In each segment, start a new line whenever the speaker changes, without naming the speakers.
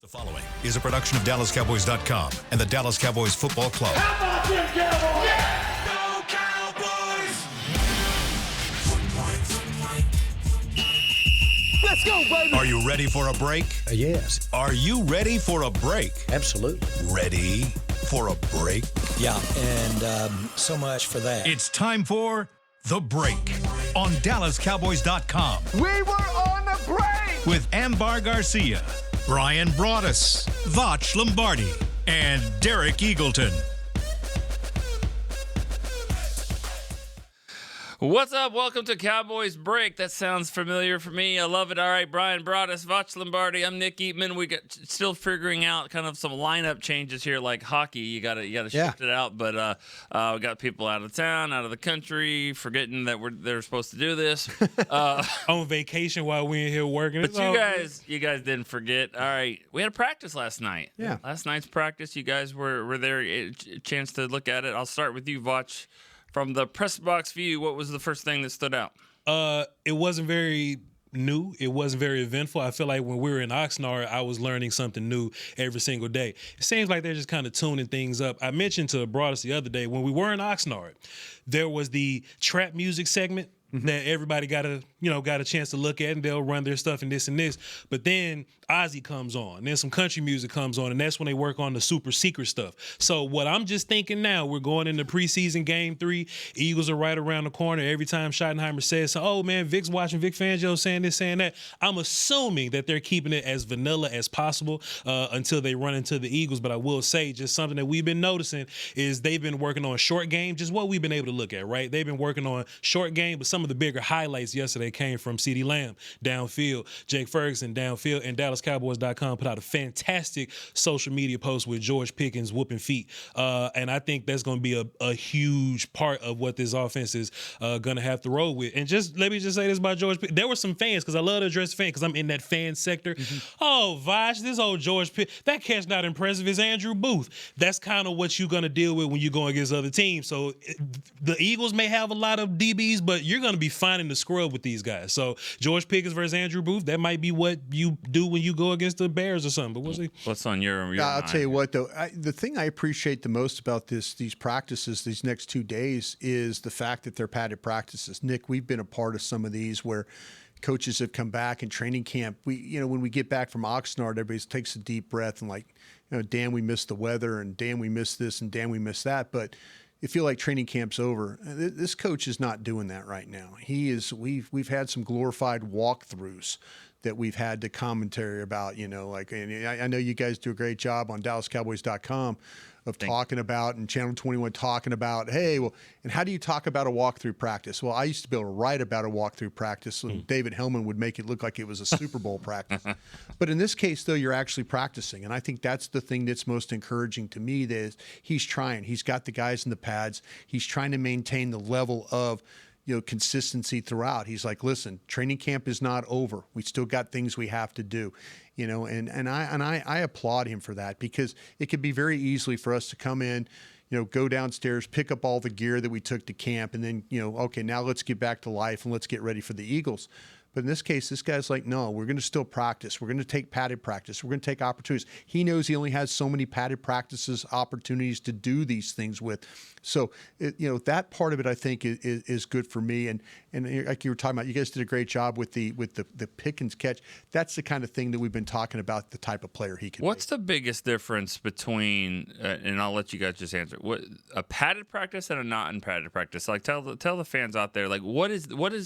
The following is a production of DallasCowboys.com and the Dallas Cowboys Football Club.
How about them Cowboys?
Yeah! Go Cowboys!
Let's go, baby!
Are you ready for a break?
Yes.
Are you ready for a break?
Absolutely.
Ready for a break?
Yeah, and so much for that.
It's time for The Break on DallasCowboys.com
We were on the break!
with Ambar Garcia, Brian Broaddus, Vach Lombardi, and Derek Eagleton.
What's up? Welcome to Cowboys Break. That sounds familiar for me. I love it. All right, Brian Broaddus, Vach Lombardi. I'm Nick Eatman. We got still figuring out kind of some lineup changes here, like hockey. You gotta shift it out. But we got people out of town, out of the country, forgetting that they're supposed to do this.
On vacation while we're in here working.
But you guys didn't forget. All right, we had a practice last night.
Yeah.
Last night's practice. You guys were there. A chance to look at it. I'll start with you, Vach. From the press box view, what was the first thing that stood out?
It wasn't very new. It wasn't very eventful. I feel like when we were in Oxnard, I was learning something new every single day. It seems like they're just kind of tuning things up. I mentioned to Broaddus the other day, when we were in Oxnard, there was the trap music segment that everybody got a chance to look at, and they'll run their stuff and this and this. But then Ozzy comes on, and then some country music comes on, and that's when they work on the super secret stuff. So what I'm just thinking now, we're going into preseason game 3. Eagles are right around the corner. Every time Schottenheimer says, oh man, Vic's watching, Vic Fangio saying this, saying that, I'm assuming that they're keeping it as vanilla as possible until they run into the Eagles. But I will say, just something that we've been noticing is they've been working on short game, just what we've been able to look at, right? They've been working on short game, but some of the bigger highlights yesterday came from CeeDee Lamb downfield, Jake Ferguson downfield, and DallasCowboys.com put out a fantastic social media post with George Pickens whooping feet. And I think that's going to be a huge part of what this offense is going to have to roll with. And just let me just say this about George Pickens. There were some fans, because I love to address fans, because I'm in that fan sector. Oh, Vosh, this old George Pickens, that catch not impressive is Andrew Booth. That's kind of what you're going to deal with when you go against other teams. So the Eagles may have a lot of DBs, but you're going to be finding the scrub with these guys. So George Pickens versus Andrew Booth, that might be what you do when you go against the Bears or something. But we'll see.
What's on your
I'll
mind?
tell you what, though. The thing I appreciate the most about these practices, these next 2 days, is the fact that they're padded practices. Nick, we've been a part of some of these where coaches have come back in training camp. When we get back from Oxnard, everybody takes a deep breath and damn, we missed the weather, and damn, we missed this, and damn, we missed that. But you feel like training camp's over. This coach is not doing that right now. We've had some glorified walkthroughs that we've had to commentary about, and I know you guys do a great job on DallasCowboys.com of talking about, and Channel 21 talking about, hey, well, and how do you talk about a walkthrough practice? Well, I used to be able to write about a walkthrough practice, and David Hellman would make it look like it was a Super Bowl practice. But in this case, though, you're actually practicing, and I think that's the thing that's most encouraging to me, that is he's trying. He's got the guys in the pads. He's trying to maintain the level of consistency throughout. He's like, listen, training camp is not over. We still got things we have to do, and I applaud him for that, because it could be very easily for us to come in, go downstairs, pick up all the gear that we took to camp, and then, okay, now let's get back to life and let's get ready for the Eagles. But in this case, this guy's like, no, we're going to still practice. We're going to take padded practice. We're going to take opportunities. He knows he only has so many padded practices, opportunities to do these things with. So, that part of it, I think, is good for me. And like you were talking about, you guys did a great job with the Pickens catch. That's the kind of thing that we've been talking about, the type of player he can be.
What's the biggest difference between, and I'll let you guys just answer, what a padded practice and a not in padded practice? Like, tell the fans out there, like, what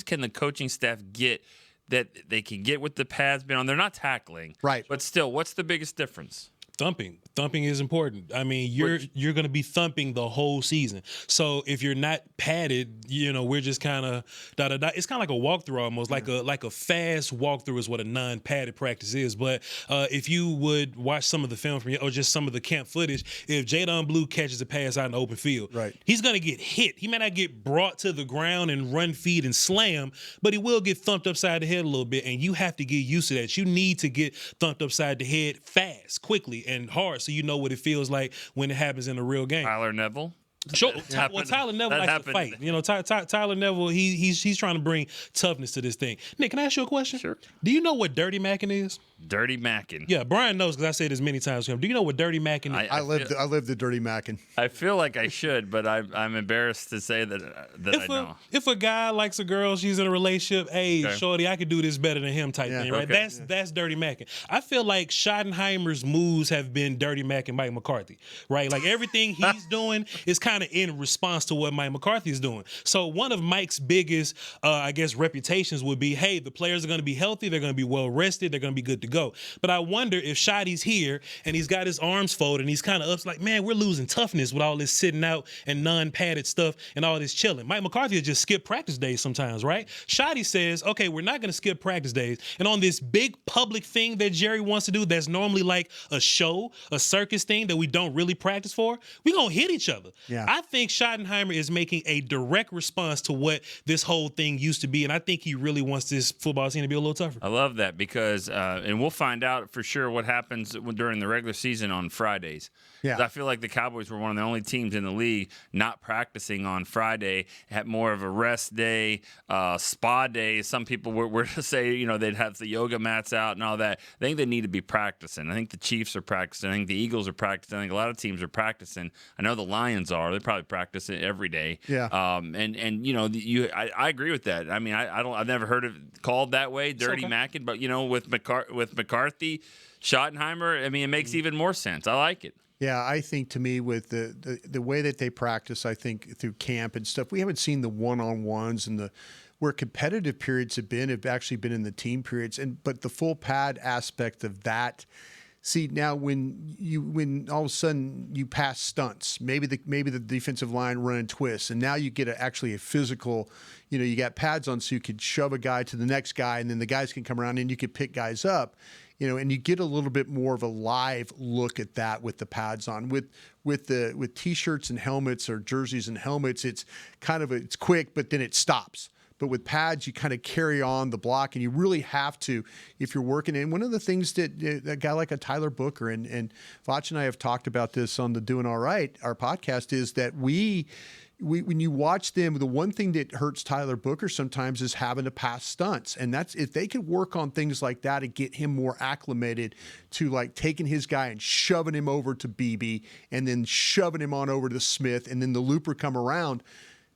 can the coaching staff get that they can get with the pads being on? They're not tackling,
right?
But still, what's the biggest difference?
Thumping is important. I mean, you're going to be thumping the whole season. So if you're not padded, we're just kind of da-da-da. It's kind of like a walkthrough almost, like a fast walkthrough is what a non-padded practice is. But if you would watch some of the film from or just some of the camp footage, if Jadon Blue catches a pass out in the open field,
right,
he's going to get hit. He may not get brought to the ground and run, feed, and slam, but he will get thumped upside the head a little bit, and you have to get used to that. You need to get thumped upside the head fast, quickly, and hard, so you know what it feels like when it happens in a real game.
Tyler Neville?
Sure.
happened.
Well, Tyler Neville
That
likes
happened.
to fight. You know, Tyler Neville, he's trying to bring toughness to this thing. Nick, can I ask you a question?
Sure.
Do you know what dirty macking is?
Dirty Mackin.
Yeah, Brian knows because I said this many times to him. Do you know what dirty macking is?
I lived the dirty mackin.
I feel like I should, but I'm embarrassed to say that I know.
If a guy likes a girl, she's in a relationship, hey,
Okay.
shorty, I could do this better than him type
Yeah.
thing, right?
Okay.
That's dirty macking. I feel like Schottenheimer's moves have been dirty macking Mike McCarthy, right? Like everything he's doing is kind of in response to what Mike McCarthy is doing. So one of Mike's biggest, I guess, reputations would be, hey, the players are going to be healthy, they're going to be well rested, they're going to be good to go. But I wonder if Shotty's here and he's got his arms folded and he's kind of up like, man, we're losing toughness with all this sitting out and non-padded stuff and all this chilling. Mike McCarthy will just skip practice days sometimes, right? Shotty says, okay, we're not going to skip practice days. And on this big public thing that Jerry wants to do that's normally like a show, a circus thing that we don't really practice for, we're going to hit each other.
Yeah.
I think Schottenheimer is making a direct response to what this whole thing used to be, and I think he really wants this football team to be a little tougher.
I love that because, and we'll find out for sure what happens during the regular season on Fridays.
Yeah.
'Cause I feel like the Cowboys were one of the only teams in the league not practicing on Friday, had more of a rest day, spa day. Some people were to say, they'd have the yoga mats out and all that. I think they need to be practicing. I think the Chiefs are practicing. I think the Eagles are practicing. I think a lot of teams are practicing. I know the Lions are. They probably practice it every day.
Yeah.
I agree with that. I mean, I've never heard it called that way, dirty
okay.
macking. But with McCarthy, Schottenheimer, I mean, it makes even more sense. I like it.
Yeah, I think to me with the way that they practice, I think through camp and stuff, we haven't seen the one-on-ones and where competitive periods have actually been in the team periods, but the full pad aspect of that. See, now when all of a sudden you pass stunts, maybe the defensive line running twists, and now you get actually a physical, you got pads on so you could shove a guy to the next guy, and then the guys can come around and you could pick guys up. And you get a little bit more of a live look at that with the pads on. With t-shirts and helmets or jerseys and helmets, it's kind of it's quick, but then it stops. But with pads, you kind of carry on the block, and you really have to if you're working. And one of the things that a guy like a Tyler Booker and Vach and I have talked about this on the Doing All Right, our podcast, is that we when you watch them, the one thing that hurts Tyler Booker sometimes is having to pass stunts. And that's if they could work on things like that and get him more acclimated to like taking his guy and shoving him over to BB and then shoving him on over to Smith and then the looper come around.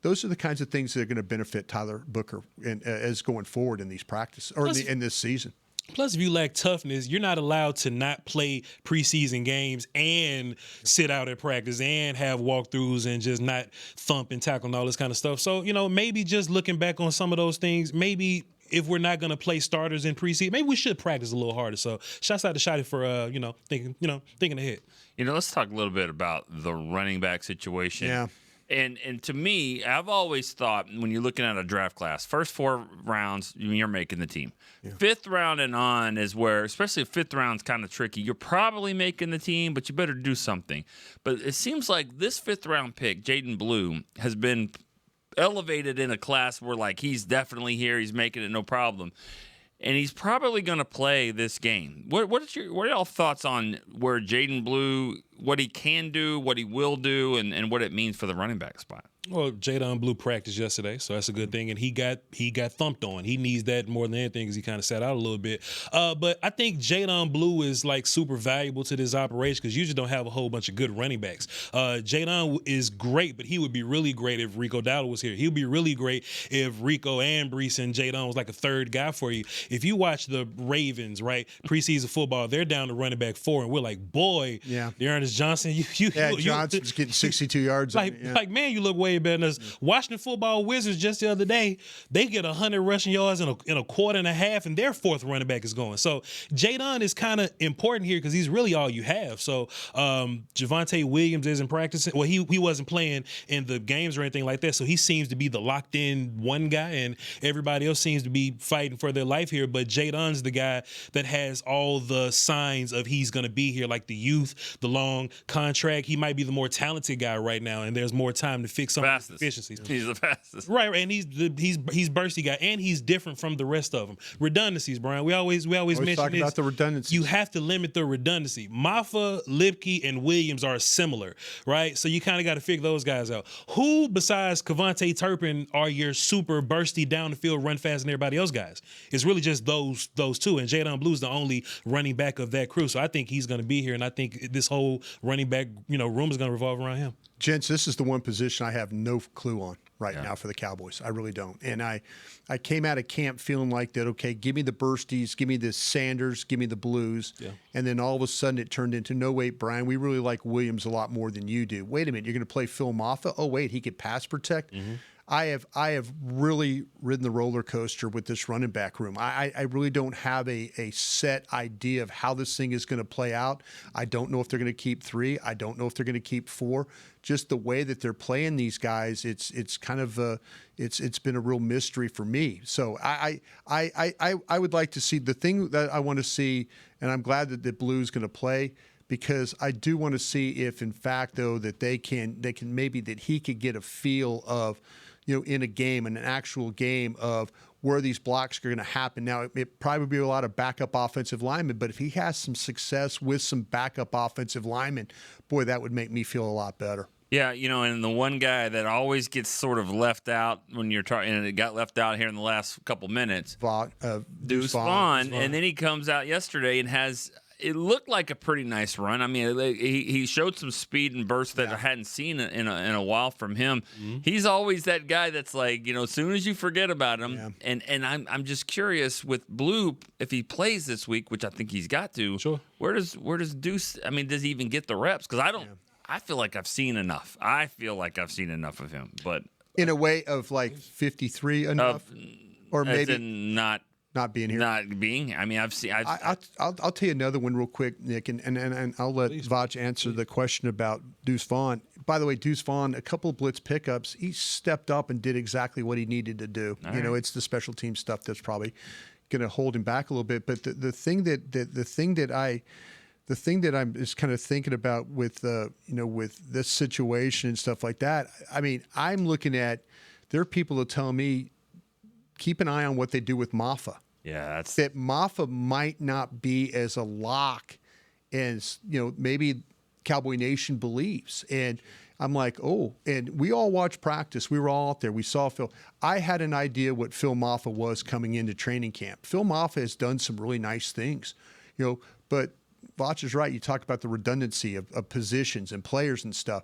Those are the kinds of things that are going to benefit Tyler Booker as going forward in these practices or in this season.
Plus, if you lack toughness, you're not allowed to not play preseason games and sit out at practice and have walkthroughs and just not thump and tackle and all this kind of stuff. So, maybe just looking back on some of those things, maybe if we're not going to play starters in preseason, maybe we should practice a little harder. So, shouts out to Shotty for, thinking ahead.
Let's talk a little bit about the running back situation.
Yeah.
And to me, I've always thought when you're looking at a draft class, first 4 rounds, you're making the team. Yeah. 5th round and on is where, especially if 5th round's kind of tricky, you're probably making the team, but you better do something. But it seems like this 5th round pick, Jaden Blue, has been elevated in a class where like he's definitely here, he's making it no problem. And he's probably going to play this game. What are y'all thoughts on where Jaden Blue, what he can do, what he will do, and what it means for the running back spot?
Well, Jadon Blue practiced yesterday, so that's a good thing. And he got thumped on. He needs that more than anything because he kind of sat out a little bit. But I think Jadon Blue is like super valuable to this operation because you usually don't have a whole bunch of good running backs. Jadon is great, but he would be really great if Rico Dowdle was here. He would be really great if Rico and Brees and Jadon was like a third guy for you. If you watch the Ravens, right, preseason football, they're down to running back 4, and we're like, boy,
yeah,
Dearness Johnson,
Johnson's getting 62 yards.
Like, man, you look way better than us. Washington Football Wizards just the other day, they get 100 rushing yards in a quarter and a half, and their 4th running back is going. So Jadon is kind of important here because he's really all you have. So Javonte Williams isn't practicing. Well, he wasn't playing in the games or anything like that, so he seems to be the locked-in one guy, and everybody else seems to be fighting for their life here. But Jadon's the guy that has all the signs of he's going to be here, like the youth, the long contract. He might be the more talented guy right now, and there's more time to fix something
fastest.
deficiencies.
He's the fastest.
Right, and he's bursty guy, and he's different from the rest of them. Redundancies, Brian. We always mention
talk
this.
about the redundancies.
You have to limit the redundancy. Maffa, Lipke, and Williams are similar, right? So you kind of got to figure those guys out. Who besides Kevontae Turpin are your super bursty down the field, run fast than everybody else guys? It's really just those two, and Jadon Blue's the only running back of that crew. So I think he's going to be here, and I think this whole running back room is going to revolve around him.
Gents, this is the one position I have no clue on right now for the Cowboys. I really don't. And I came out of camp feeling like that, okay, give me the bursties, give me the Sanders, give me the Blues. Yeah. And then all of a sudden it turned into, no, wait, Brian, we really like Williams a lot more than you do. Wait a minute, you're going to play Phil Maffa? Oh, wait, he could pass protect? Mm-hmm. I have really ridden the roller coaster with this running back room. I really don't have a set idea of how this thing is going to play out. I don't know if they're going to keep 3. I don't know if they're going to keep 4. Just the way that they're playing these guys, it's kind of it's been a real mystery for me. So I would like to see the thing that I want to see, and I'm glad that the Blue's going to play, because I do want to see if, in fact, though, that they can maybe that he could get a feel of, in a game, in an actual game, of where these blocks are going to happen. Now, it probably be a lot of backup offensive linemen, but if he has some success with some backup offensive linemen, boy, that would make me feel a lot better.
Yeah, and the one guy that always gets sort of left out when you're talking, and it got left out here in the last couple minutes, Deuce Vaughn, and then he comes out yesterday and has. It looked like a pretty nice run. I mean, he showed some speed and burst that I hadn't seen in a while from him. Mm-hmm. He's always that guy that's like, as soon as you forget about him. Yeah. And I'm just curious with Blue, if he plays this week, which I think he's got to. Sure. Where does Deuce? I mean, does he even get the reps? Because I don't. Yeah. I feel like I've seen enough. I feel like I've seen enough of him, but
in a way of like 53 enough, or maybe
not
being here.
Not being. I mean,
I'll tell you another one real quick, Nick, and I'll let Vach answer the question about Deuce Vaughn. By the way, Deuce Vaughn, a couple of blitz pickups, he stepped up and did exactly what he needed to do. All right. It's the special team stuff that's probably going to hold him back a little bit. But the thing that I'm just kind of thinking about with with this situation and stuff like that. I mean, I'm looking at, there are people that tell me, keep an eye on what they do with Maffa.
Yeah,
that Maffa might not be as a lock as maybe Cowboy Nation believes. And I'm like, oh, and we all watched practice. We were all out there. We saw Phil. I had an idea what Phil Maffa was coming into training camp. Phil Maffa has done some really nice things, but Vach is right. You talked about the redundancy of positions and players and stuff,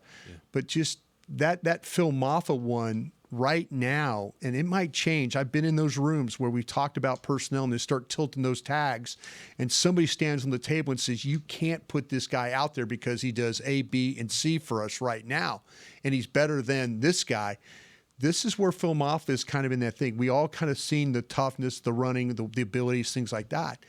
but just that Phil Maffa one right now, and it might change. I've been in those rooms where we've talked about personnel and they start tilting those tags, and somebody stands on the table and says, you can't put this guy out there because he does A, B, and C for us right now, and he's better than this guy. This is where Phil Maffa is kind of in that thing. We all kind of seen the toughness, the running, the abilities, things like that.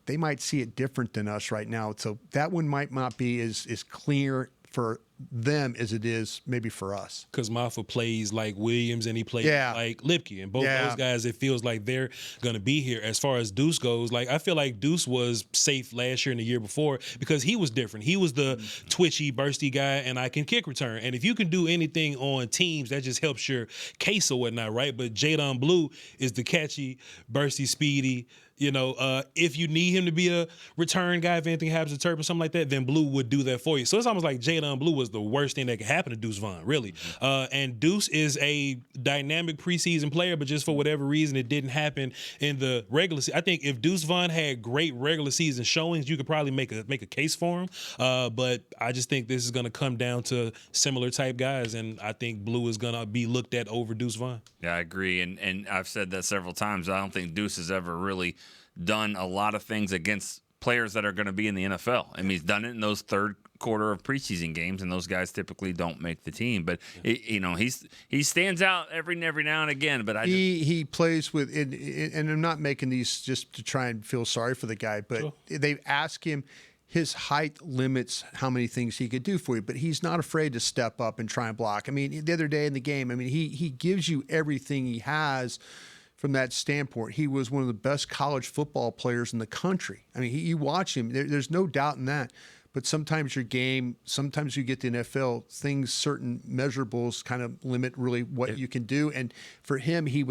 They might see it different than us right now. So that one might not be as clear for them as it is maybe for us.
Because Maffa plays like Williams and he plays like Lipke. And both those guys, it feels like they're going to be here. As far as Deuce goes, like I feel like Deuce was safe last year and the year before because he was different. He was the twitchy, bursty guy, and I can kick return. And if you can do anything on teams, that just helps your case or whatnot, right? But Jadon Blue is the catchy, bursty, speedy. If you need him to be a return guy, if anything happens to Turpin, something like that, then Blue would do that for you. So it's almost like Jadon Blue was the worst thing that could happen to Deuce Vaughn, really. And Deuce is a dynamic preseason player, but just for whatever reason, it didn't happen in the regular season. I think if Deuce Vaughn had great regular season showings, you could probably make a case for him. But I just think this is going to come down to similar type guys, and I think Blue is going to be looked at over Deuce Vaughn.
Yeah, I agree. And I've said that several times. I don't think Deuce has ever really done a lot of things against players that are going to be in the NFL. I mean, he's done it in those third quarter of preseason games, and those guys typically don't make the team. But he stands out every now and again. But
he plays with, and I'm not making these just to try and feel sorry for the guy, but they ask him. His height limits how many things he could do for you, but he's not afraid to step up and try and block. I mean, the other day in the game, he gives you everything he has. From that standpoint, he was one of the best college football players in the country. I mean, you watch him, there's no doubt in that. But sometimes you get the NFL, certain measurables kind of limit really what you can do. And for him, he's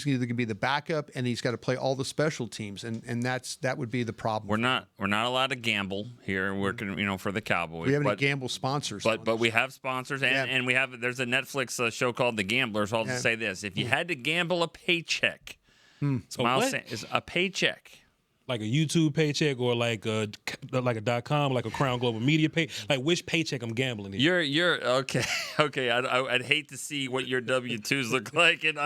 either going to be the backup, and he's got to play all the special teams, and that would be the problem.
We're not allowed to gamble here. Working, for the Cowboys.
We have any gamble sponsors,
but we have sponsors, and we have. There's a Netflix show called The Gamblers. I'll just say this: if you had to gamble a paycheck, Miles is a paycheck.
Like a YouTube paycheck or like a .com, like a Crown Global Media pay. Like which paycheck I'm gambling in?
You're okay. Okay, I'd hate to see what your W-2s look like, and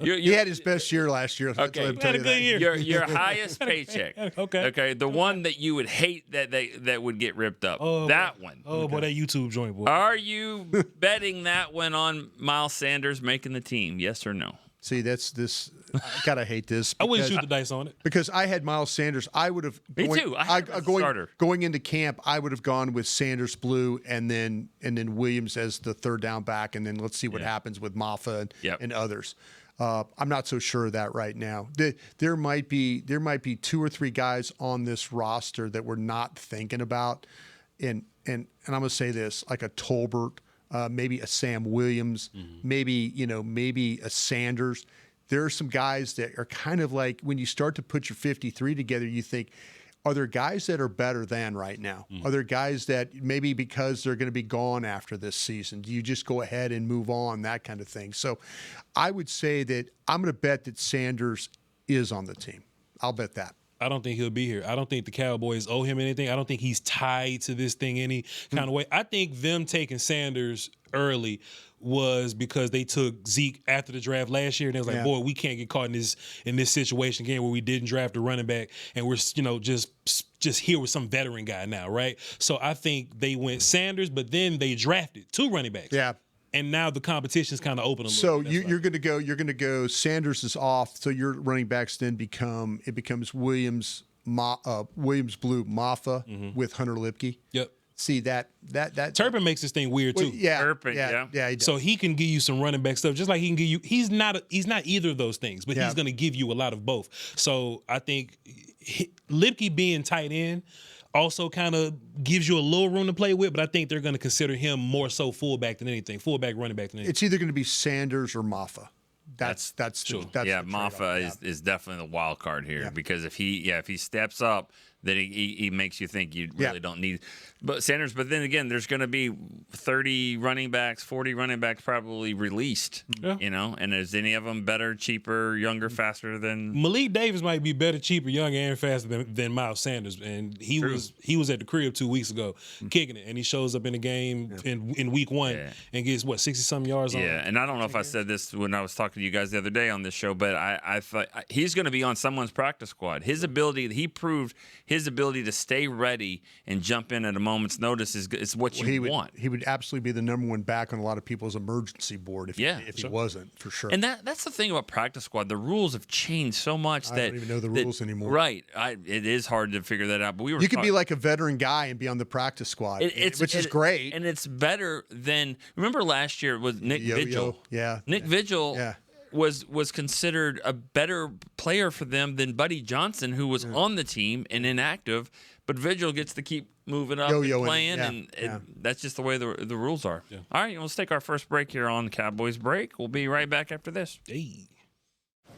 he had his best year last year.
Okay,
had a good year.
Your highest paycheck. Okay, the one that you would hate that would get ripped up. That one.
Oh boy, that YouTube joint, boy.
Are you betting that one on Miles Sanders making the team? Yes or no?
See, God, I hate this.
I wouldn't shoot the dice on it.
Because I had Miles Sanders. I would have.
Me too.
Going into camp, I would have gone with Sanders blue and then Williams as the third down back, and then let's see what happens with Maffa and others. I'm not so sure of that right now. There might be 2 or 3 guys on this roster that we're not thinking about, and I'm going to say this, like a Tolbert, maybe a Sam Williams, maybe a Sanders. There are some guys that are kind of like, when you start to put your 53 together, you think, are there guys that are better than right now? Are there guys that maybe because they're going to be gone after this season, do you just go ahead and move on, that kind of thing? So I would say that I'm going to bet that Sanders is on the team. I'll bet that.
I don't think he'll be here. I don't think the Cowboys owe him anything. I don't think he's tied to this thing any kind of way. I think them taking Sanders early was because they took Zeke after the draft last year, and they was like, boy, we can't get caught in this situation again where we didn't draft a running back, and we're just here with some veteran guy now, right? So I think they went Sanders, but then they drafted 2 running backs. Yeah. And now the competition's kind of open a little.
So you're going to go. Sanders is off. So your running backs then becomes Williams, Blue, Maffa with Hunter Lipke.
Yep.
See that
Turpin makes this thing weird too.
Turpin,
yeah.
So he can give you some running back stuff, just like he can give you. He's not either of those things, but he's going to give you a lot of both. So I think Lipke being tight end also kind of gives you a little room to play with, but I think they're going to consider him more so fullback than anything, fullback, running back than anything.
It's either going to be Sanders or Maffa. That's
true.
Maffa is definitely the wild card here because if he steps up, then he makes you think you really don't need Sanders. But then again, there's going to be 30 running backs, 40 running backs probably released. Yeah. And is any of them better, cheaper, younger, faster than
Malik Davis? Might be better, cheaper, younger, and faster than Miles Sanders. And he was at the crib 2 weeks ago kicking it, and he shows up in the game in week 1 and gets 60-something yards on.
Yeah, and I don't know if I said this when I was talking to you guys the other day on this show, but I thought he's going to be on someone's practice squad. He proved his ability to stay ready and jump in at a moment's notice is what you want.
He would absolutely be the number 1 back on a lot of people's emergency board if he wasn't, for sure.
And that's the thing about practice squad. The rules have changed so much
I don't even know the rules anymore.
Right. It is hard to figure that out. But
you could be like a veteran guy and be on the practice squad, which is great.
And it's better than – remember last year with Nick Vigil?
Yeah.
Nick Vigil was considered a better player for them than Buddy Johnson, who was on the team and inactive, but Vigil gets to keep moving up and playing, and that's just the way the rules are. Yeah. All right, let's take our first break here on the Cowboys Break. We'll be right back after this.
Hey.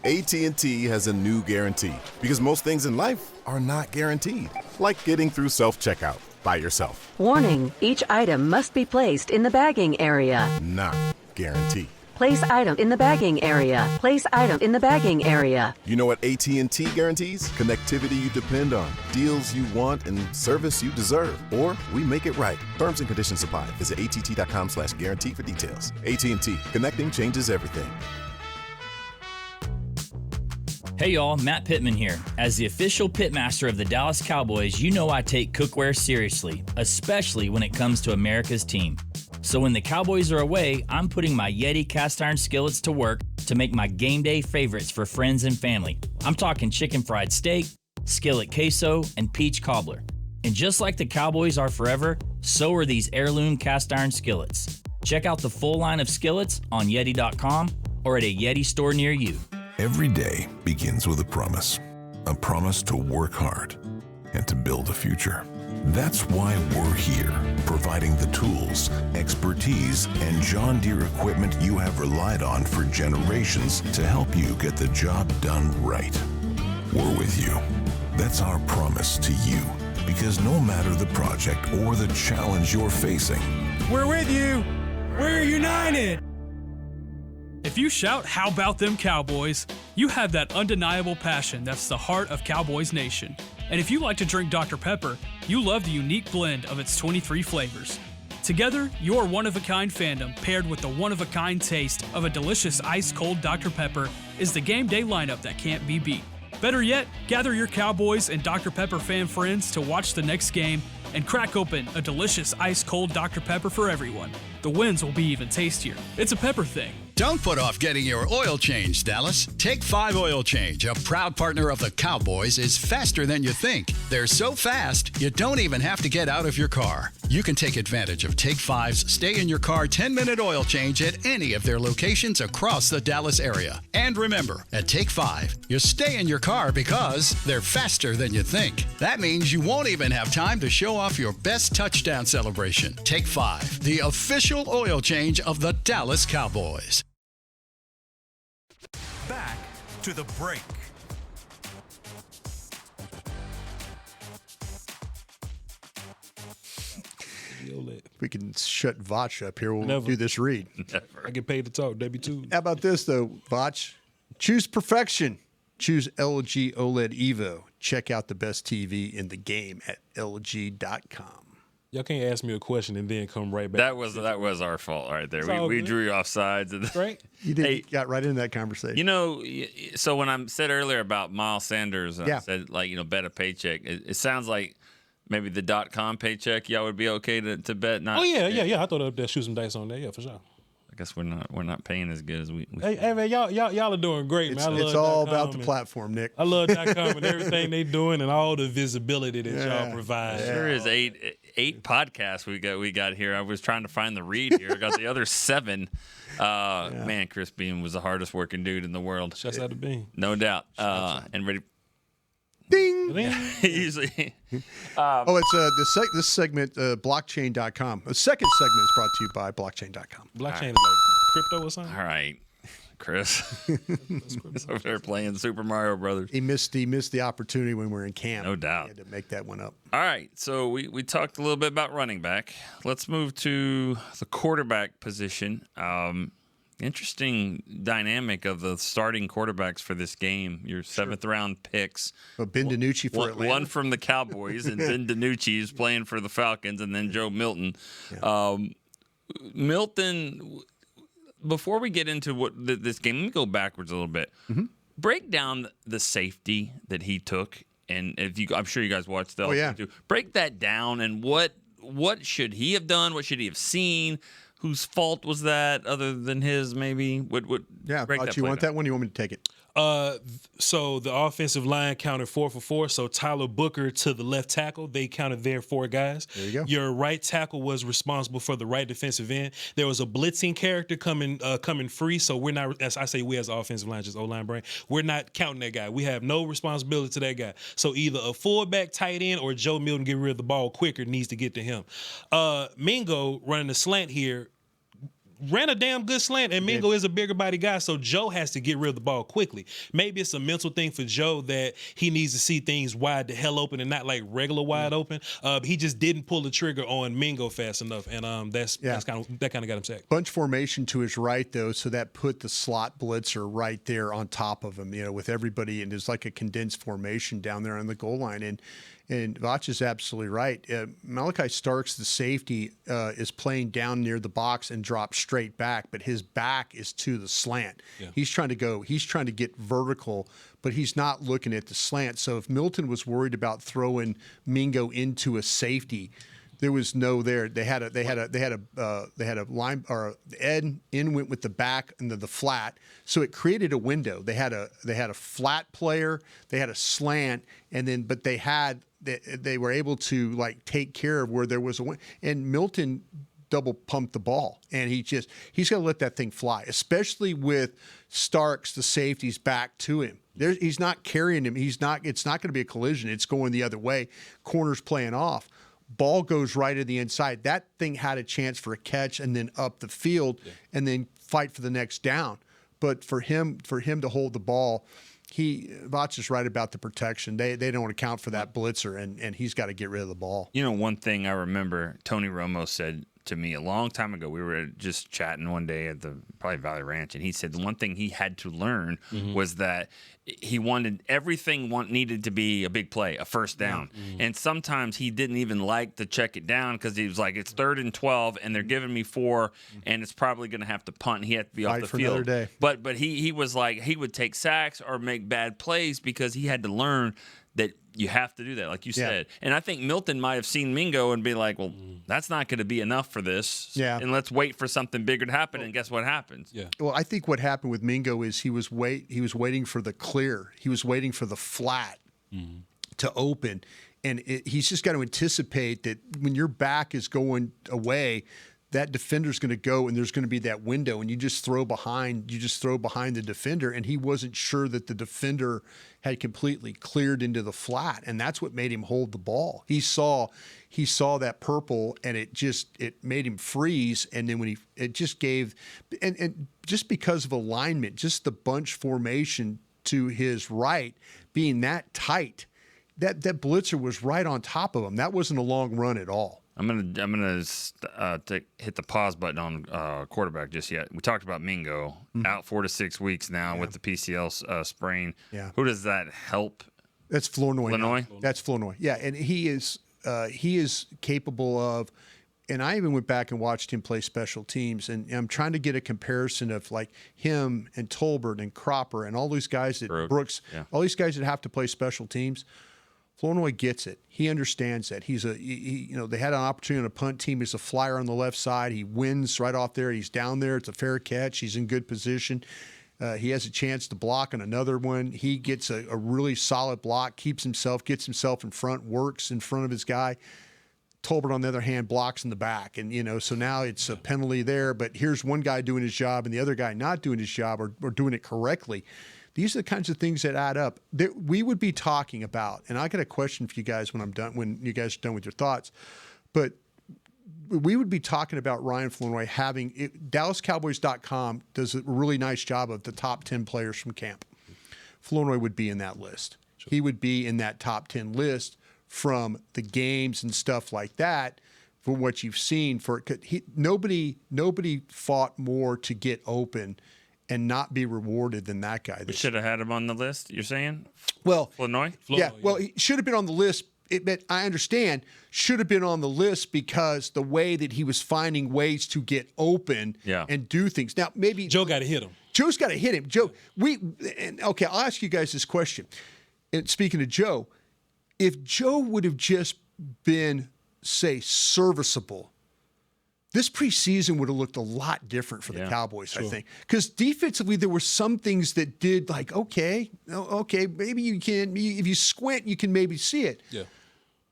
AT&T has a new guarantee because most things in life are not guaranteed, like getting through self-checkout by yourself.
Warning, each item must be placed in the bagging area.
Not guaranteed.
Place item in the bagging area. Place item in the bagging area.
You know what AT&T guarantees? Connectivity you depend on, deals you want, and service you deserve. Or we make it right. Terms and conditions apply. Visit att.com/guarantee for details. AT&T. Connecting changes everything.
Hey y'all, Matt Pittman here. As the official pitmaster of the Dallas Cowboys, you know I take cookware seriously, especially when it comes to America's team. So when the Cowboys are away, I'm putting my Yeti cast iron skillets to work to make my game day favorites for friends and family. I'm talking chicken fried steak, skillet queso, and peach cobbler. And just like the Cowboys are forever, so are these heirloom cast iron skillets. Check out the full line of skillets on Yeti.com or at a Yeti store near you.
Every day begins with a promise to work hard and to build a future. That's why we're here, providing the tools, expertise, and John Deere equipment you have relied on for generations to help you get the job done right. We're with you. That's our promise to you, because no matter the project or the challenge you're facing,
we're with you. We're united.
If you shout, "How about them Cowboys?" you have that undeniable passion that's the heart of Cowboys Nation. And if you like to drink Dr. Pepper, you love the unique blend of its 23 flavors. Together, your one-of-a-kind fandom paired with the one-of-a-kind taste of a delicious ice-cold Dr. Pepper is the game day lineup that can't be beat. Better yet, gather your Cowboys and Dr. Pepper fan friends to watch the next game and crack open a delicious ice-cold Dr. Pepper for everyone. The wins will be even tastier. It's a pepper thing.
Don't put off getting your oil changed, Dallas. Take 5 Oil Change, a proud partner of the Cowboys, is faster than you think. They're so fast, you don't even have to get out of your car. You can take advantage of Take 5's stay-in-your-car 10-minute oil change at any of their locations across the Dallas area. And remember, at Take 5, you stay in your car because they're faster than you think. That means you won't even have time to show off your best touchdown celebration. Take 5, the official oil change of the Dallas Cowboys.
Back to the break.
We can shut Vach up here. We'll do this read.
Never.
I get paid to talk, W2.
How about this, though, Vach? Choose perfection. Choose LG OLED Evo. Check out the best TV in the game at LG.com.
Y'all can't ask me a question and then come right back.
That was our fault right there. We drew you off sides.
Right?
You did. You got right into that conversation.
You know, so when I said earlier about Miles Sanders, I said, bet a paycheck. It sounds like maybe the .com paycheck y'all would be okay to bet. Not.
Oh, yeah. I thought they'd shoot some dice on that. Yeah, for sure.
I guess we're not paying as good as we
Hey man, y'all are doing great, man.
It's all about the platform, Nick.
I love .com and everything they doing and all the visibility that y'all provide.
Sure is eight podcasts we got here. I was trying to find the read here. I got the other 7. Man, Chris Beam was the hardest working dude in the world.
Shouts out to Beam.
No doubt. And ready.
Ding.
Usually.
It's this segment, blockchain.com. The second segment is brought to you by blockchain.com.
Blockchain is like crypto or something?
All right, Chris. He's over there playing Super Mario Brothers.
He missed the opportunity when we were in camp.
No doubt.
He had to make that one up.
All right, so we talked a little bit about running back. Let's move to the quarterback position. Interesting dynamic of the starting quarterbacks for this game. Your 7th round picks.
Ben DiNucci for Atlanta.
One from the Cowboys, and Ben DiNucci is playing for the Falcons, and then Joe Milton. Yeah. Milton, before we get into this game, let me go backwards a little bit. Mm-hmm. Break down the safety that he took, and I'm sure you guys watched the too. Break that down, and what should he have done? What should he have seen? Whose fault was that other than his, maybe?
Yeah, thought you want that one? You want me to take it?
So the offensive line counted 4 for 4. So Tyler Booker to the left tackle, they counted their 4 guys.
There you go.
Your right tackle was responsible for the right defensive end. There was a blitzing character coming free. So we're not, as I say, we as offensive line, just O-line brain, we're not counting that guy. We have no responsibility to that guy. So either a fullback, tight end, or Joe Milton get rid of the ball quicker needs to get to him. Mingo running the slant here. Ran a damn good slant, and Mingo is a bigger body guy, so Joe has to get rid of the ball quickly. Maybe it's a mental thing for Joe that he needs to see things wide the hell open and not like regular wide open. He just didn't pull the trigger on Mingo fast enough, and that kind of got him sacked.
Bunch formation to his right though, so that put the slot blitzer right there on top of him. With everybody, and there's like a condensed formation down there on the goal line, and Vach is absolutely right. Malachi Starks, the safety, is playing down near the box and drops straight back, but his back is to the slant. Yeah. He's trying to get vertical, but he's not looking at the slant. So if Milton was worried about throwing Mingo into a safety, there was no there. They had a line, or Ed in went with the back and the flat, so it created a window. They had a flat player, they had a slant, but they were able to like take care of where there was a win. And Milton double pump the ball, and he's got to let that thing fly, especially with Starks, the safeties, back to him. He's not carrying him. It's not going to be a collision. It's going the other way. Corner's playing off. Ball goes right to the inside. That thing had a chance for a catch and then up the field and then fight for the next down. But for him to hold the ball, Vach is right about the protection. They don't account for that blitzer, and he's got to get rid of the ball.
You know, one thing I remember Tony Romo said to me a long time ago. We were just chatting one day at the probably Valley Ranch, and he said the one thing he had to learn was that he wanted everything needed to be a big play, a first down. And sometimes he didn't even like to check it down because he was like, it's 3rd and 12, and they're giving me 4, and it's probably going to have to punt. And he had to be off the field.
Day.
But he was like, he would take sacks or make bad plays because he had to learn that you have to do that, like you said. And I think Milton might have seen Mingo and be like, well, that's not going to be enough for this.
Yeah.
And let's wait for something bigger to happen. And guess what happens?
Yeah.
Well, I think what happened with Mingo is he was waiting for the clear. He was waiting for the flat to open. And he's just got to anticipate that when your back is going away, that defender's going to go and there's going to be that window, and you just throw behind the defender, and he wasn't sure that the defender had completely cleared into the flat, and that's what made him hold the ball. He saw that purple, and it made him freeze, and then when it just gave and just because of alignment, just the bunch formation to his right being that tight, that blitzer was right on top of him. That wasn't a long run at all.
I'm gonna hit the pause button on quarterback just yet. We talked about Mingo out 4 to 6 weeks now with the PCL sprain.
Yeah.
Who does that help?
That's Flournoy.
Flournoy?
That's Flournoy. Yeah, and he is capable of. And I even went back and watched him play special teams, and I'm trying to get a comparison of like him and Tolbert and Cropper and all these guys that Brooks, all these guys that have to play special teams. Flournoy gets it. He understands that. They had an opportunity on a punt team. He's a flyer on the left side. He wins right off there. He's down there. It's a fair catch. He's in good position. He has a chance to block on another one. He gets a really solid block, gets himself in front, works in front of his guy. Tolbert, on the other hand, blocks in the back. And, so now it's a penalty there. But here's one guy doing his job and the other guy not doing his job or doing it correctly. These are the kinds of things that add up. That we would be talking about, and I got a question for you guys when when you guys are done with your thoughts, but we would be talking about Ryan Flournoy having DallasCowboys.com does a really nice job of the top 10 players from camp. Flournoy would be in that list. Sure. He would be in that top 10 list from the games and stuff like that. From what you've seen, nobody fought more to get open and not be rewarded than that guy.
We should have had him on the list, you're saying?
Well,
Flournoy?
Yeah, well, he should have been on the list. I understand, should have been on the list because the way that he was finding ways to get open and do things. Now, maybe
Joe got to hit him.
Joe's got to hit him. Joe, okay, I'll ask you guys this question. And speaking of Joe, if Joe would have just been, say, serviceable, this preseason would have looked a lot different for the Cowboys, I think. Because defensively, there were some things that did like, okay, maybe you can, if you squint, you can maybe see it.
Yeah.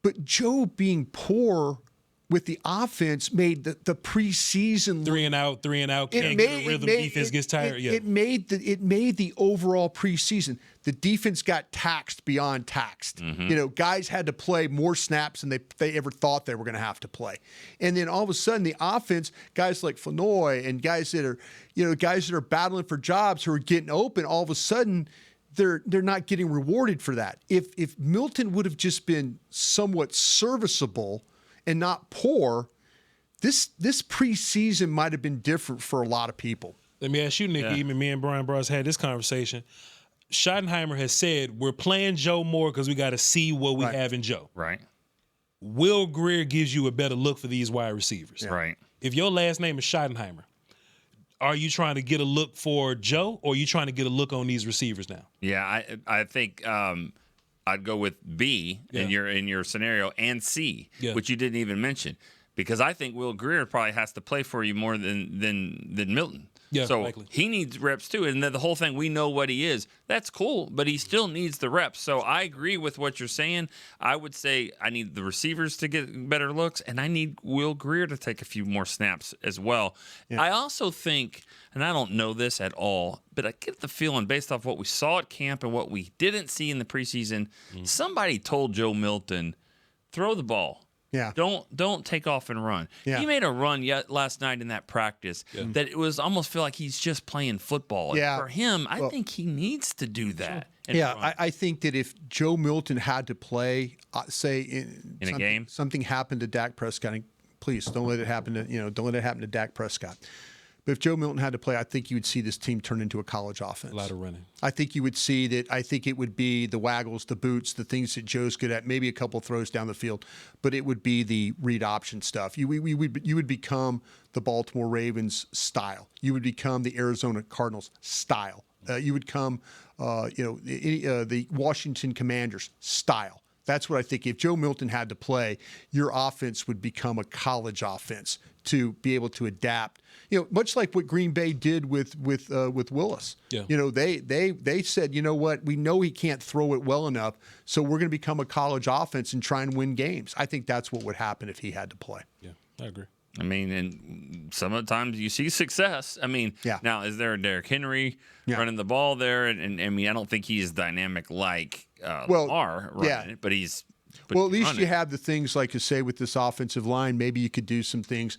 But Joe being poor with the offense made the preseason
three and out, can't get a rhythm, defense gets tired.
It made the overall preseason. The defense got taxed beyond taxed. Guys had to play more snaps than they ever thought they were going to have to play. And then all of a sudden the offense, guys like Flournoy and guys that are battling for jobs who are getting open, all of a sudden they're not getting rewarded for that. If Milton would have just been somewhat serviceable and not poor, this preseason might have been different for a lot of people.
Let me ask you, Nick, even me and Brian Bros had this conversation. Schottenheimer has said we're playing Joe more because we got to see what we have in Joe.
Right.
Will Greer gives you a better look for these wide receivers.
Yeah. Right.
If your last name is Schottenheimer, are you trying to get a look for Joe, or are you trying to get a look on these receivers now?
Yeah, I think I'd go with B in your scenario and C, which you didn't even mention, because I think Will Greer probably has to play for you more than Milton.
Yeah,
so
likely.
he needs reps too. And the whole thing, we know what he is. That's cool, but he still needs the reps. So I agree with what you're saying. I would say I need the receivers to get better looks, and I need Will Greer to take a few more snaps as well. Yeah. I also think, and I don't know this at all, but I get the feeling based off what we saw at camp and what we didn't see in the preseason, somebody told Joe Milton, throw the ball.
Yeah.
Don't take off and run.
Yeah.
He made a run last night in that practice that it was almost feel like he's just playing football. And for him, I think he needs to do that.
I think that if Joe Milton had to play, say in
a game,
something happened to Dak Prescott. And please don't let it happen to don't let it happen to Dak Prescott. But if Joe Milton had to play, I think you would see this team turn into a college offense.
A lot of running.
I think you would see that. I think it would be the waggles, the boots, the things that Joe's good at, maybe a couple throws down the field, but it would be the read option stuff. You would become the Baltimore Ravens style. You would become the Arizona Cardinals style. You would come, the Washington Commanders style. That's what I think. If Joe Milton had to play, your offense would become a college offense to be able to adapt. Much like what Green Bay did with Willis.
Yeah.
They said, you know what, we know he can't throw it well enough, so we're going to become a college offense and try and win games. I think that's what would happen if he had to play.
Yeah, I agree.
I mean, and some of the times you see success. I mean, now is there a Derrick Henry running the ball there? And I mean, I don't think he's dynamic like Lamar running it, but he's.
Well, at least you have the things like you say with this offensive line. Maybe you could do some things.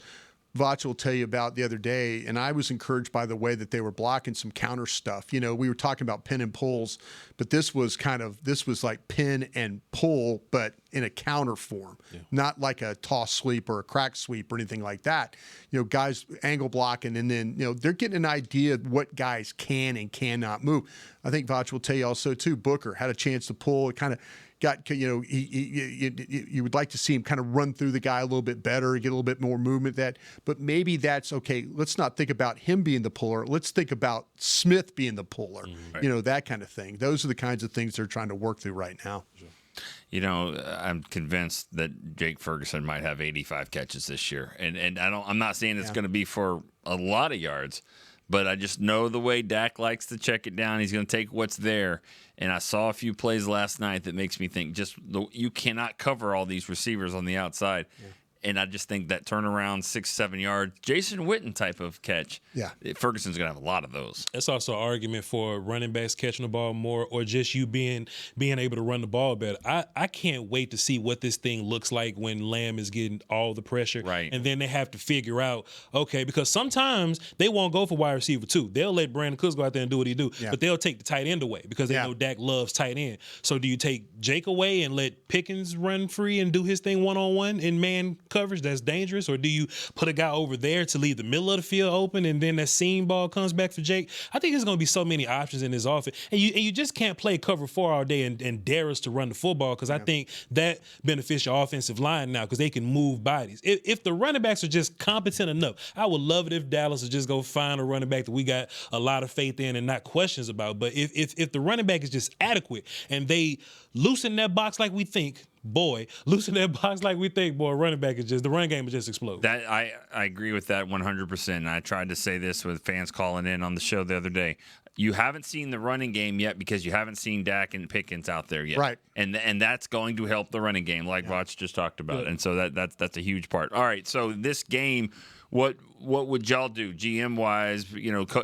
Vach will tell you about the other day, and I was encouraged by the way that they were blocking some counter stuff. We were talking about pin and pulls, but this was like pin and pull, but in a counter form, not like a toss sweep or a crack sweep or anything like that. Guys angle blocking, and then they're getting an idea of what guys can and cannot move. I think Vach will tell you also too. Booker had a chance to pull. It kind of got, you would like to see him kind of run through the guy a little bit better, get a little bit more movement. But maybe that's okay. Let's not think about him being the puller. Let's think about Smith being the puller. Right. That kind of thing. Those are the kinds of things they're trying to work through right now.
I'm convinced that Jake Ferguson might have 85 catches this year, and I'm not saying it's going to be for a lot of yards, but I just know the way Dak likes to check it down. He's going to take what's there. And I saw a few plays last night that makes me think you cannot cover all these receivers on the outside. Yeah. And I just think that turnaround 6-7 yards, Jason Witten type of catch.
Yeah,
Ferguson's gonna have a lot of those.
That's also an argument for running backs catching the ball more, or just you being able to run the ball better. I can't wait to see what this thing looks like when Lamb is getting all the pressure,
right?
And then they have to figure out, okay, because sometimes they won't go for wide receiver too. They'll let Brandon Cooks go out there and do what he do, but they'll take the tight end away because they know Dak loves tight end. So do you take Jake away and let Pickens run free and do his thing one-on-one in man coverage? That's dangerous. Or do you put a guy over there to leave the middle of the field open and then that seam ball comes back for Jake? I think there's going to be so many options in this offense. And you just can't play cover 4 all day and dare us to run the football, because I think that benefits your offensive line now because they can move bodies. If the running backs are just competent enough, I would love it if Dallas would just go find a running back that we got a lot of faith in and not questions about. But if the running back is just adequate and they loosen that box like we think, running back is just, the run game will just explode.
That I agree with that 100%. I tried to say this with fans calling in on the show the other day. You haven't seen the running game yet because you haven't seen Dak and Pickens out there yet.
Right.
And that's going to help the running game, like Vach just talked about. Yeah. And so that's a huge part. All right, so this game, what would y'all do, GM-wise,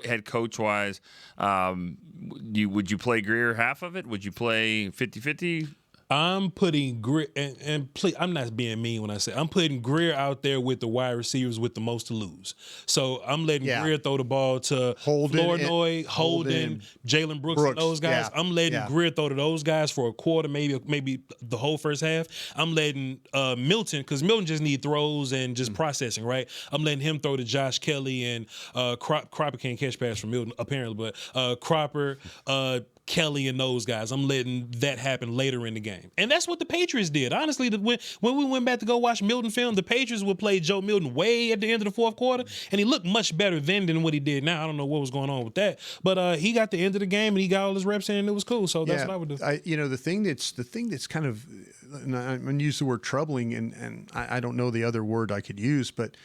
head coach-wise? Would you play Greer half of it? Would you play 50-50?
I'm putting Greer, and please, I'm not being mean when I say I'm putting Greer out there with the wide receivers with the most to lose. So I'm letting Greer throw the ball to Flournoy, Holden, Jalen Brooks, and those guys. Yeah. I'm letting Greer throw to those guys for a quarter, maybe the whole first half. I'm letting Milton, because Milton just need throws and just processing, right? I'm letting him throw to Josh Kelly, and Cropper can't catch pass from Milton apparently, but Cropper, Kelly and those guys. I'm letting that happen later in the game. And that's what the Patriots did. Honestly, when we went back to go watch Milton film, the Patriots would play Joe Milton way at the end of the fourth quarter, and he looked much better then than what he did now. I don't know what was going on with that. But he got the end of the game, and he got all his reps in, and it was cool. So that's what I would do.
The thing that's kind of, and I'm going to use the word troubling, and I don't know the other word I could use, but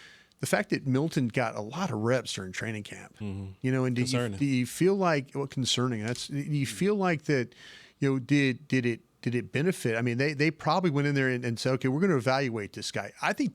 the fact that Milton got a lot of reps during training camp, you know, and do you feel like concerning? Do you feel like that? You know, did it benefit? I mean, they probably went in there and said, okay, we're going to evaluate this guy. I think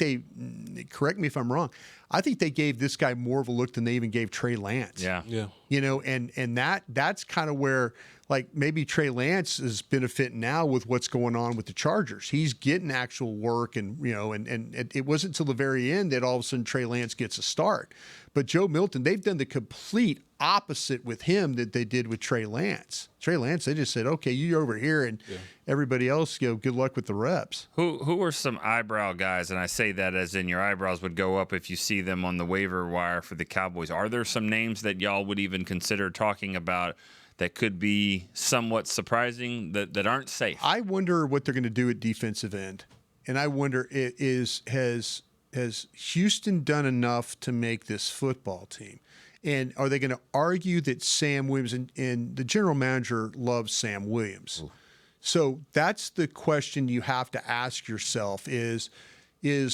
correct me if I'm wrong, I think they gave this guy more of a look than they even gave Trey Lance.
Yeah.
You know, and that's kind of where, like, maybe Trey Lance is benefiting now with what's going on with the Chargers. He's getting actual work, and you know, and it wasn't until the very end that all of a sudden Trey Lance gets a start. But Joe Milton, they've done the complete opposite with him that they did with Trey Lance. Trey Lance, they just said, okay, you're over here, and everybody else, you know, good luck with the reps.
Who are some eyebrow guys? And I say that as in your eyebrows would go up if you see them on the waiver wire for the Cowboys. Are there some names that y'all would even consider talking about that could be somewhat surprising that aren't safe?
I wonder what they're going to do at defensive end, and I wonder has Houston done enough to make this football team? And are they going to argue that Sam Williams and the general manager loves Sam Williams? Ooh. So that's the question you have to ask yourself is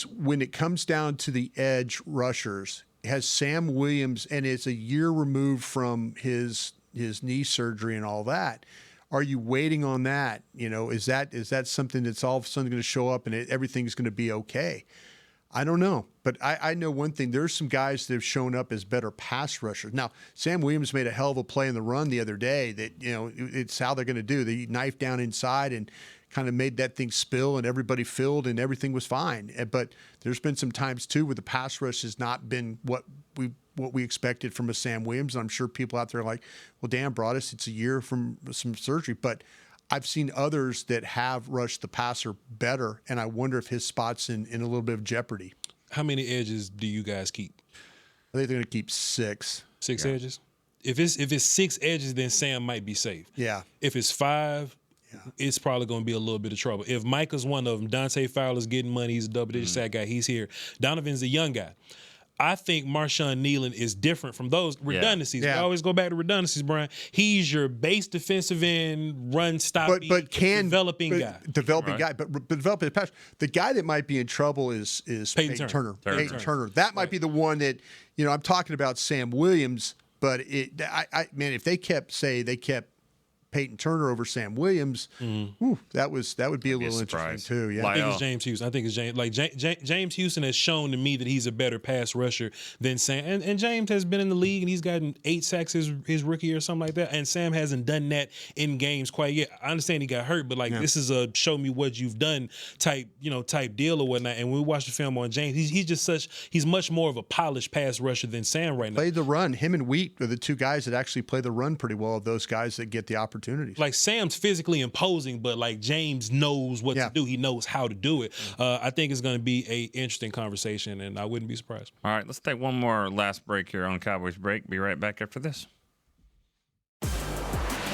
when it comes down to the edge rushers, has Sam Williams, and it's a year removed from his knee surgery and all that, are you waiting on that? You know, is that something that's all of a sudden going to show up and everything's going to be okay? I don't know, but I know one thing. There's some guys that have shown up as better pass rushers. Now, Sam Williams made a hell of a play in the run the other day that, you know, it's how they're going to do. They knifed down inside and kind of made that thing spill, and everybody filled, and everything was fine. But there's been some times, too, where the pass rush has not been what we expected from a Sam Williams. And I'm sure people out there are like, well, Dan brought us, it's a year from some surgery. But I've seen others that have rushed the passer better, and I wonder if his spot's in a little bit of jeopardy.
How many edges do you guys keep?
I think they're going to keep 6.
6 edges? If it's 6 edges, then Sam might be safe.
Yeah.
If it's 5, it's probably going to be a little bit of trouble. If Micah's one of them, Dante Fowler's getting money, he's a double-digit sack guy, he's here. Donovan's a young guy. I think Marshawn Nealon is different from those redundancies.
Yeah.
We always go back to redundancies, Brian. He's your base defensive end, run, stop, developing guy.
Developing guy, but developing pass. The guy that might be in trouble is Peyton Turner. Peyton Turner. That might be the one that, you know, I'm talking about Sam Williams, but man, if they kept Peyton Turner over Sam Williams, that would be a little interesting too. Yeah,
I think it's James Houston. I think it's James. Like James Houston has shown to me that he's a better pass rusher than Sam. And James has been in the league and he's gotten 8 sacks his rookie year or something like that. And Sam hasn't done that in games quite yet. I understand he got hurt, but this is a show me what you've done type deal or whatnot. And when we watch the film on James, he's much more of a polished pass rusher than Sam right now.
Played the run. Him and Wheat are the two guys that actually play the run pretty well. Of those guys that get the opportunities.
Like Sam's physically imposing, but like James knows what to do. He knows how to do it. I think it's going to be an interesting conversation, and I wouldn't be surprised.
All right, let's take one more last break here on Cowboys Break. Be right back after this.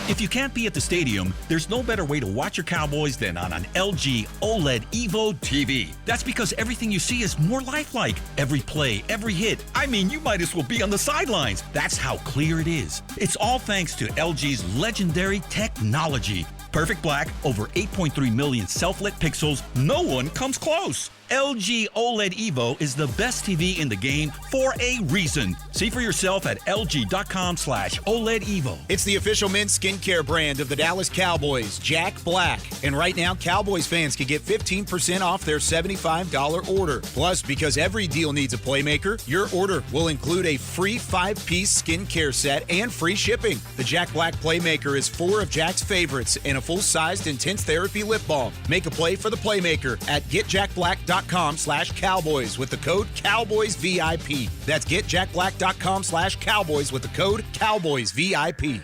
If you can't be at the stadium, there's no better way to watch your Cowboys than on an LG OLED Evo TV. That's because everything you see is more lifelike. Every play, every hit. I mean, you might as well be on the sidelines. That's how clear it is. It's all thanks to LG's legendary technology. Perfect black, over 8.3 million self-lit pixels. No one comes close. LG OLED Evo is the best TV in the game for a reason. See for yourself at lg.com/OLED Evo.
It's the official men's skincare brand of the Dallas Cowboys, Jack Black. And right now, Cowboys fans can get 15% off their $75 order. Plus, because every deal needs a playmaker, your order will include a free 5-piece skincare set and free shipping. The Jack Black Playmaker is 4 of Jack's favorites and a full-sized intense therapy lip balm. Make a play for the playmaker at getjackblack.com/Cowboys with the code CowboysVIP. That's getjackblack.com/Cowboys with the code CowboysVIP.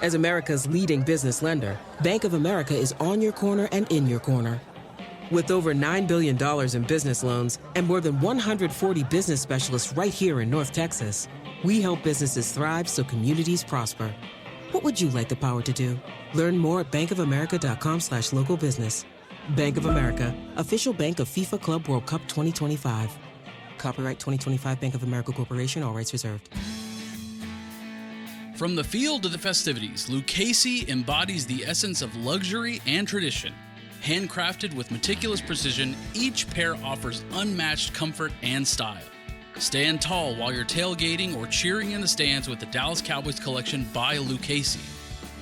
As America's leading business lender, Bank of America is on your corner and in your corner. With over $9 billion in business loans and more than 140 business specialists right here in North Texas, we help businesses thrive so communities prosper. What would you like the power to do? Learn more at bankofamerica.com/local business. Bank of America, official bank of FIFA Club World Cup 2025. Copyright 2025 Bank of America Corporation, all rights reserved.
From the field to the festivities, Lucchese embodies the essence of luxury and tradition. Handcrafted with meticulous precision, each pair offers unmatched comfort and style. Stand tall while you're tailgating or cheering in the stands with the Dallas Cowboys collection by Lucchese.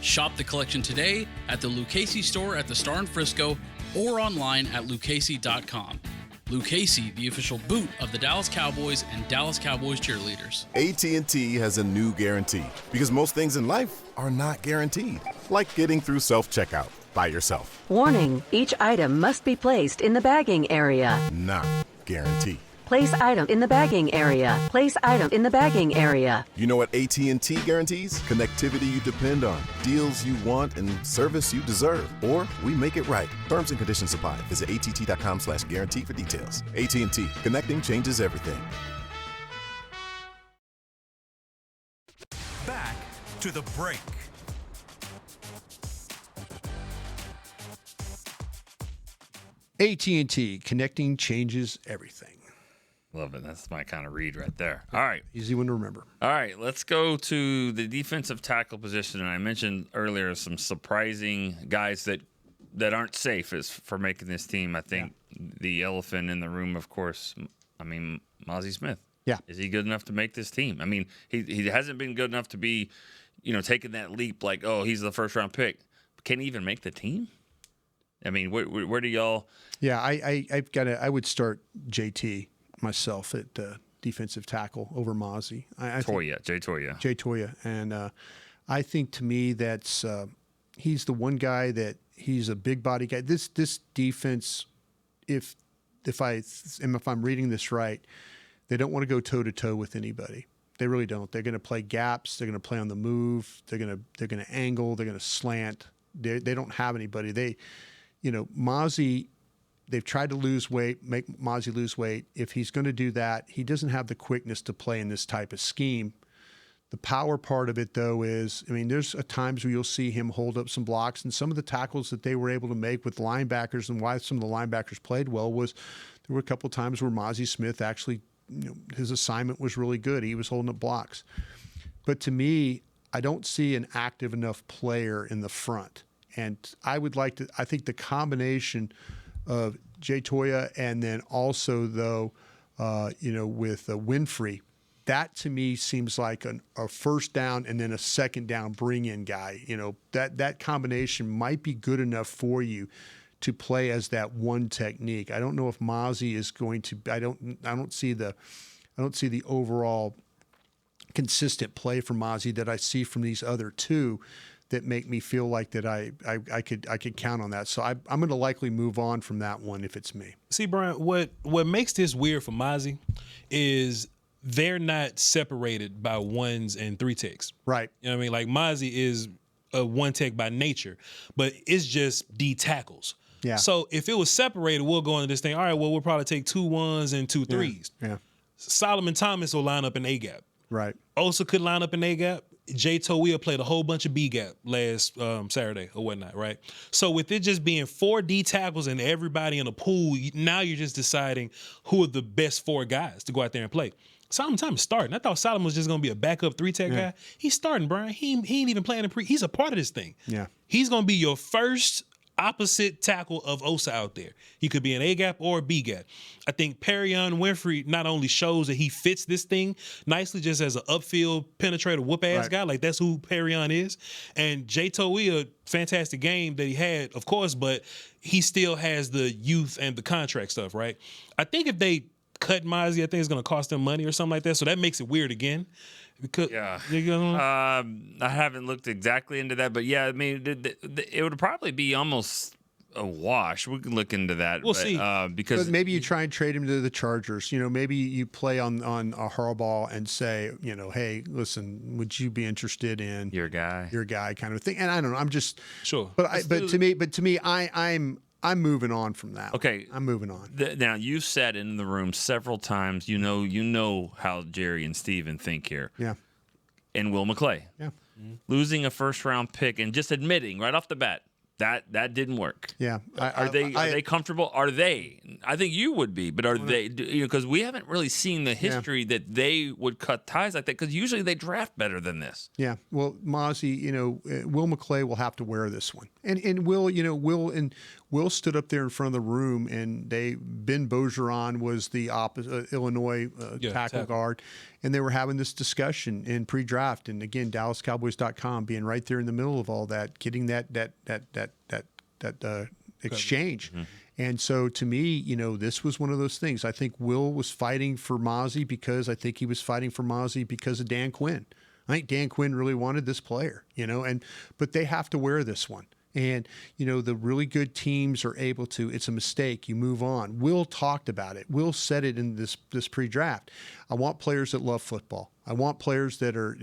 Shop the collection today at the Lucchese store at the Star in Frisco or online at lucchese.com. Lucchese, the official boot of the Dallas Cowboys and Dallas Cowboys cheerleaders.
AT&T has a new guarantee because most things in life are not guaranteed, like getting through self-checkout by yourself.
Warning, each item must be placed in the bagging area.
Not guaranteed.
Place item in the bagging area. Place item in the bagging area.
You know what AT&T guarantees? Connectivity you depend on, deals you want, and service you deserve. Or we make it right. Terms and conditions apply. Visit att.com/guarantee for details. AT&T. Connecting changes everything.
Back to the break.
AT&T, connecting changes everything.
Love it. That's my kind of read right there. All right.
Easy one to remember.
All right. Let's go to the defensive tackle position. And I mentioned earlier some surprising guys that aren't safe for making this team. I think the elephant in the room, of course, Mozzie Smith.
Yeah.
Is he good enough to make this team? I mean, he hasn't been good enough to be, taking that leap like, oh, he's the first round pick. Can he even make the team? I mean, where do y'all?
Yeah, I would start JT myself at defensive tackle over Mozzie.
Jay Toya. And I think to me that's he's the one guy that he's a big body guy. This defense, if I'm reading this right, they don't want to go toe to toe with anybody. They really don't. They're going to play gaps. They're going to play on the move. They're going to angle. They're going to slant. They don't have anybody. Mozzie. They've tried to lose weight, make Mozzie lose weight. If he's going to do that, he doesn't have the quickness to play in this type of scheme. The power part of it, though, is, there's times where you'll see him hold up some blocks, and some of the tackles that they were able to make with linebackers and why some of the linebackers played well was there were a couple of times where Mozzie Smith actually, his assignment was really good. He was holding up blocks. But to me, I don't see an active enough player in the front. And I think the combination of Jay Toya and then also, though, with Winfrey, that to me seems like a first down and then a second down bring-in guy. That combination might be good enough for you to play as that one technique. I don't know if Mozzie is going to. I don't see the overall consistent play from Mozzie that I see from these other two that make me feel like that I could count on that. So I'm going to likely move on from that one if it's me.
See, Brian, what makes this weird for Mozzie is they're not separated by ones and three techs.
Right.
You know what I mean? Like Mozzie is a one tech by nature, but it's just D tackles.
Yeah.
So if it was separated, we'll go into this thing. All right, well, we'll probably take 2 1s and 2 3s.
Yeah.
Solomon Thomas will line up in A gap.
Right.
Osa could line up in A gap. Jay Toya played a whole bunch of B gap last Saturday or whatnot, right? So with it just being 4 D tackles and everybody in a pool, now you're just deciding who are the best 4 guys to go out there and play. Solomon Thomas starting. I thought Solomon was just going to be a backup 3-tech guy. He's starting, Brian. He ain't even playing in he's a part of this thing.
Yeah.
He's going to be your first opposite tackle of Osa out there. He could be an A-gap or a B-gap. I think Perion Winfrey not only shows that he fits this thing nicely just as an upfield penetrator whoop-ass guy, like that's who Perion is. And Jay Toya, fantastic game that he had, of course, but he still has the youth and the contract stuff, right? I think if they cut Mozzie, I think it's going to cost them money or something like that, so that makes it weird again. Because,
I haven't looked exactly into that, but yeah, it would probably be almost a wash. We can look into that.
We'll see.
Because
but maybe you try and trade him to the Chargers. Maybe you play on a Harbaugh and say, hey, listen, would you be interested in
your guy
kind of thing? And I don't know. I'm just
sure.
But to me, I'm moving on from that.
Okay,
I'm moving on.
Now you've said in the room several times. You know how Jerry and Steven think here.
Yeah.
And Will McClay.
Yeah.
Losing a first round pick and just admitting right off the bat, That didn't work.
Yeah.
Are they comfortable? Are they? I think you would be, but are they? Because we haven't really seen the history that they would cut ties like that. Because usually they draft better than this.
Yeah. Well, Mozzie, Will McClay will have to wear this one, and Will stood up there in front of the room, and Ben Bergeron was the Illinois tackle guard, and they were having this discussion in pre-draft, and again, DallasCowboys.com being right there in the middle of all that, getting that exchange. Mm-hmm. And so to me, this was one of those things. I think Will was fighting for Mozzie because I think he was fighting for Mozzie because of Dan Quinn. I think Dan Quinn really wanted this player, but they have to wear this one. And, the really good teams are able to, it's a mistake, you move on. Will talked about it. Will said it in this pre-draft. I want players that love football. I want players that are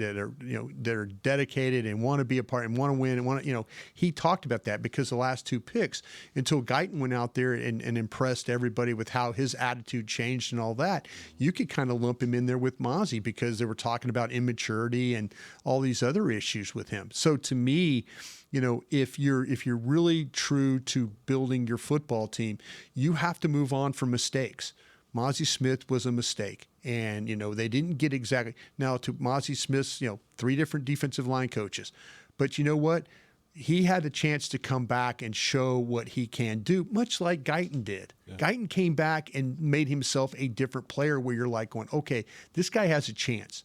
dedicated and want to be a part and want to win and he talked about that because the last two picks, until Guyton went out there and impressed everybody with how his attitude changed and all that, you could kind of lump him in there with Mozzie because they were talking about immaturity and all these other issues with him. So to me, if you're really true to building your football team, you have to move on from mistakes. Mozzie Smith was a mistake, and they didn't get exactly now to Mozzie Smith's 3 different defensive line coaches, but you know what? He had a chance to come back and show what he can do, much like Guyton did. Yeah. Guyton came back and made himself a different player where you're like going, okay, this guy has a chance.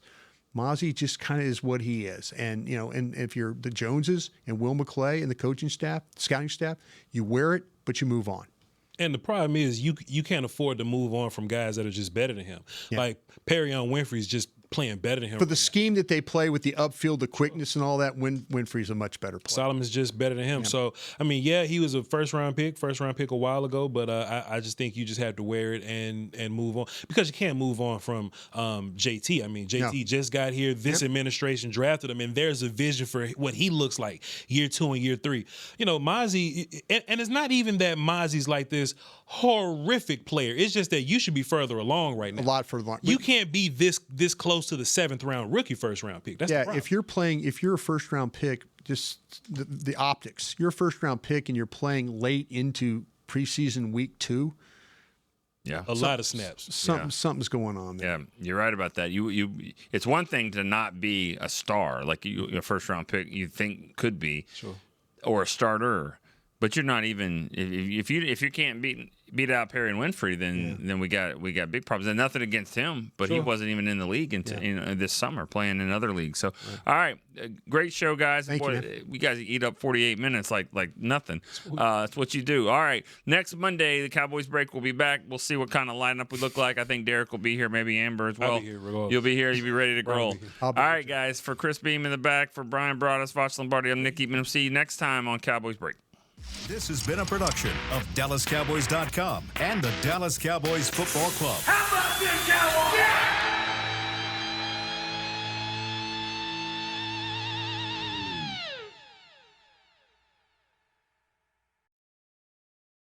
Mozzie just kind of is what he is. And, and if you're the Joneses and Will McClay and the coaching staff, scouting staff, you wear it, but you move on.
And the problem is you can't afford to move on from guys that are just better than him. Yeah. Like Perrion Winfrey's just playing better than him.
For the scheme that they play with the upfield, the quickness and all that, Winfrey's a much better player.
Solomon's just better than him. Yeah. So, he was a first round pick a while ago, but I just think you just have to wear it and move on because you can't move on from JT. JT just got here. This administration drafted him, and there's a vision for what he looks like year 2 and year 3. Mozzie, and it's not even that Mozzie's like this horrific player. It's just that you should be further along right now.
A lot further along.
You can't be this close to the 7th round rookie first round pick. That's the problem.
If you're a first round pick, just the optics. You're a first round pick and you're playing late into preseason week 2.
Yeah,
a lot of snaps.
Something's going on there.
Yeah, you're right about that. It's one thing to not be a star like a first round pick you think could be,
sure,
or a starter, but you're not even if you can't beat out Perry and Winfrey, then we got big problems. And nothing against him, but he wasn't even in the league until this summer playing in other leagues. So, all right, great show, guys.
Thank you.
You guys eat up 48 minutes like nothing. That's what you do. All right, next Monday the Cowboys break will be back. We'll see what kind of lineup we look like. I think Derek will be here, maybe Amber as well.
I'll be here regardless.
You'll be here. You'll be ready to roll. All right, guys. For Chris Beam in the back, for Brian Broaddus, Voch Lombardi, I'm Nick Eatman. See you next time on Cowboys Break.
This has been a production of DallasCowboys.com and the Dallas Cowboys Football Club.
How about this, Cowboys? Yeah!